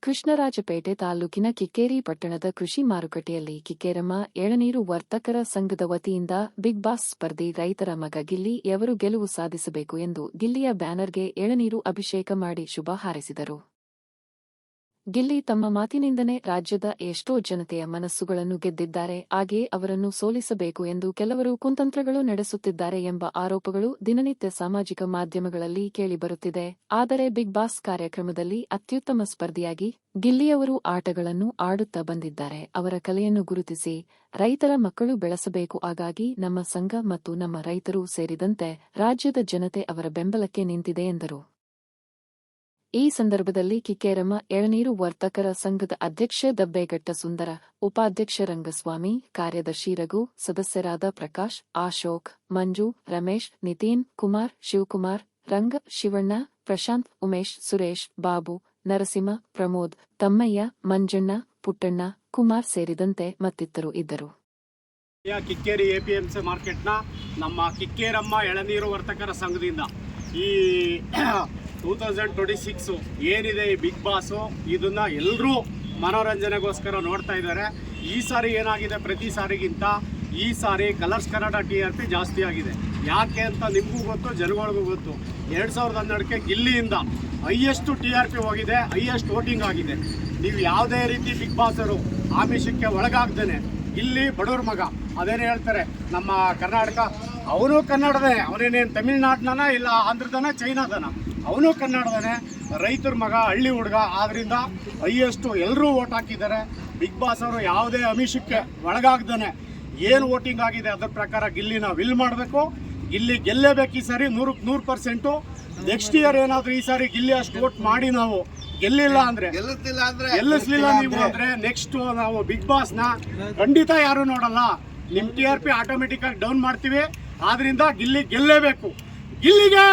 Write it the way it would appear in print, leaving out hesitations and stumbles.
ಕೃಷ್ಣರಾಜಪೇಟೆ ತಾಲೂಕಿನ ಕಿಕ್ಕೇರಿ ಪಟ್ಟಣದ ಕೃಷಿ ಮಾರುಕಟ್ಟೆಯಲ್ಲಿ ಕಿಕ್ಕೇರಮ್ಮ ಎಳನೀರು ವರ್ತಕರ ಸಂಘದ ವತಿಯಿಂದ ಬಿಗ್ ಬಾಸ್ ಸ್ಪರ್ಧಿ ರೈತರ ಮಗ ಗಿಲ್ಲಿ ಯವರು ಗೆಲುವು ಸಾಧಿಸಬೇಕು ಎಂದು ಗಿಲ್ಲಿಯ ಬ್ಯಾನರ್ಗೆ ಎಳನೀರು ಅಭಿಷೇಕ ಮಾಡಿ ಶುಭ ಹಾರೈಸಿದರು. ಗಿಲ್ಲಿ ತಮ್ಮ ಮಾತಿನಿಂದನೇ ರಾಜ್ಯದ ಎಷ್ಟೋ ಜನತೆಯ ಮನಸ್ಸುಗಳನ್ನು ಗೆದ್ದಿದ್ದಾರೆ. ಹಾಗೆಯೇ ಅವರನ್ನು ಸೋಲಿಸಬೇಕು ಎಂದು ಕೆಲವರು ಕುತಂತ್ರಗಳು ನಡೆಸುತ್ತಿದ್ದಾರೆ ಎಂಬ ಆರೋಪಗಳು ದಿನನಿತ್ಯ ಸಾಮಾಜಿಕ ಮಾಧ್ಯಮಗಳಲ್ಲಿ ಕೇಳಿಬರುತ್ತಿದೆ. ಆದರೆ ಬಿಗ್ ಬಾಸ್ ಕಾರ್ಯಕ್ರಮದಲ್ಲಿ ಅತ್ಯುತ್ತಮ ಸ್ಪರ್ಧಿಯಾಗಿ ಗಿಲ್ಲಿಯವರು ಆಟಗಳನ್ನು ಆಡುತ್ತಾ ಬಂದಿದ್ದಾರೆ. ಅವರ ಕಲೆಯನ್ನು ಗುರುತಿಸಿ ರೈತರ ಮಕ್ಕಳು ಬೆಳೆಸಬೇಕು. ಹಾಗಾಗಿ ನಮ್ಮ ಸಂಘ ಮತ್ತು ನಮ್ಮ ರೈತರು ಸೇರಿದಂತೆ ರಾಜ್ಯದ ಜನತೆ ಅವರ ಬೆಂಬಲಕ್ಕೆ ನಿಂತಿದೆ ಎಂದರು. ಈ ಸಂದರ್ಭದಲ್ಲಿ ಕಿಕ್ಕೇರಮ್ಮ ಎಳನೀರು ವರ್ತಕರ ಸಂಘದ ಅಧ್ಯಕ್ಷ ದಬ್ಬೇಘಟ್ಟ ಸುಂದರ, ಉಪಾಧ್ಯಕ್ಷ ರಂಗಸ್ವಾಮಿ, ಕಾರ್ಯದರ್ಶಿ ರಘು, ಸದಸ್ಯರಾದ ಪ್ರಕಾಶ್, ಅಶೋಕ್, ಮಂಜು, ರಮೇಶ್, ನಿತಿನ್, ಕುಮಾರ್, ಶಿವಕುಮಾರ್, ರಂಗ, ಶಿವಣ್ಣ, ಪ್ರಶಾಂತ್, ಉಮೇಶ್, ಸುರೇಶ್, ಬಾಬು, ನರಸಿಂಹ, ಪ್ರಮೋದ್, ತಮ್ಮಯ್ಯ, ಮಂಜಣ್ಣ, ಪುಟ್ಟಣ್ಣ, ಕುಮಾರ್ ಸೇರಿದಂತೆ ಮತ್ತಿತರರು ಇದ್ದರು. ಕಿಕ್ಕೇರಿ ಎಪಿಎಂಸಿ ಮಾರ್ಕೆಟ್ನ ನಮ್ಮ ಕಿಕ್ಕೇರಮ್ಮ ಎಳನೀರು ವರ್ತಕರ ಸಂಘದಿಂದ ಈ 2026 ಏನಿದೆ ಈ ಬಿಗ್ ಬಾಸು, ಇದನ್ನ ಎಲ್ಲರೂ ಮನೋರಂಜನೆಗೋಸ್ಕರ ನೋಡ್ತಾ ಇದ್ದಾರೆ. ಈ ಸಾರಿ ಏನಾಗಿದೆ, ಪ್ರತಿ ಸಾರಿಗಿಂತ ಈ ಸಾರಿ ಕಲರ್ಸ್ ಕನ್ನಡ TRP ಜಾಸ್ತಿ ಆಗಿದೆ. ಯಾಕೆ ಅಂತ ನಿಮಗೂ ಗೊತ್ತು, ಜನಗಳಿಗೂ ಗೊತ್ತು. 2012ಕ್ಕೆ ಗಿಲ್ಲಿಯಿಂದ ಹೈಯೆಸ್ಟ್ TRP ಹೋಗಿದೆ, ಹೈಯೆಸ್ಟ್ ವೋಟಿಂಗ್ ಆಗಿದೆ. ನೀವು ಯಾವುದೇ ರೀತಿ ಬಿಗ್ ಬಾಸರು ಆಮಿಷಕ್ಕೆ ಒಳಗಾಗ್ದೇನೆ, ಗಿಲ್ಲಿ ಬಡವ್ರ ಮಗ, ಅದೇನು ಹೇಳ್ತಾರೆ ನಮ್ಮ ಕರ್ನಾಟಕ, ಅವನು ಕನ್ನಡದೇ, ಅವನೇನೇನು ತಮಿಳ್ನಾಡಿನ ಇಲ್ಲ ಆಂಧ್ರದನ ಚೈನಾದನ, ಅವನು ಕನ್ನಡದನೇ, ರೈತರ ಮಗ, ಹಳ್ಳಿ ಹುಡುಗ. ಆದ್ದರಿಂದ ಹೈಯೆಸ್ಟು ಎಲ್ಲರೂ ವೋಟ್ ಹಾಕಿದ್ದಾರೆ. ಬಿಗ್ ಬಾಸ್ ಅವರು ಯಾವುದೇ ಆಮಿಷಕ್ಕೆ ಒಳಗಾಗ್ದೇ ಏನು ವೋಟಿಂಗ್ ಆಗಿದೆ ಅದರ ಪ್ರಕಾರ ಗಿಲ್ಲಿನ ವಿಲ್ ಮಾಡಬೇಕು. ಗಿಲ್ಲಿ ಗೆಲ್ಲೇಬೇಕು ಈ ಸಾರಿ 100%. ನೆಕ್ಸ್ಟ್ ಇಯರ್ ಏನಾದರೂ ಈ ಸಾರಿ ಗಿಲ್ಲಿ ಅಷ್ಟು ವೋಟ್ ಮಾಡಿ ನಾವು ಗೆಲ್ಲಿಲ್ಲ ಅಂದ್ರೆ, ಗೆಲ್ಲಿಸ್ಲಿಲ್ಲ ನೀವು ಅಂದ್ರೆ ನೆಕ್ಸ್ಟ್ ನಾವು ಬಿಗ್ ಬಾಸ್ನ ಖಂಡಿತ ಯಾರು ನೋಡಲ್ಲ. ನಿಮ್ಮ TRP ಆಟೋಮೆಟಿಕ್ ಆಗಿ ಡೌನ್ ಮಾಡ್ತೀವಿ. ಆದ್ರಿಂದ ಗಿಲ್ಲಿ ಗೆಲ್ಲೇಬೇಕು. ಗಿಲ್ಲಿಗೆ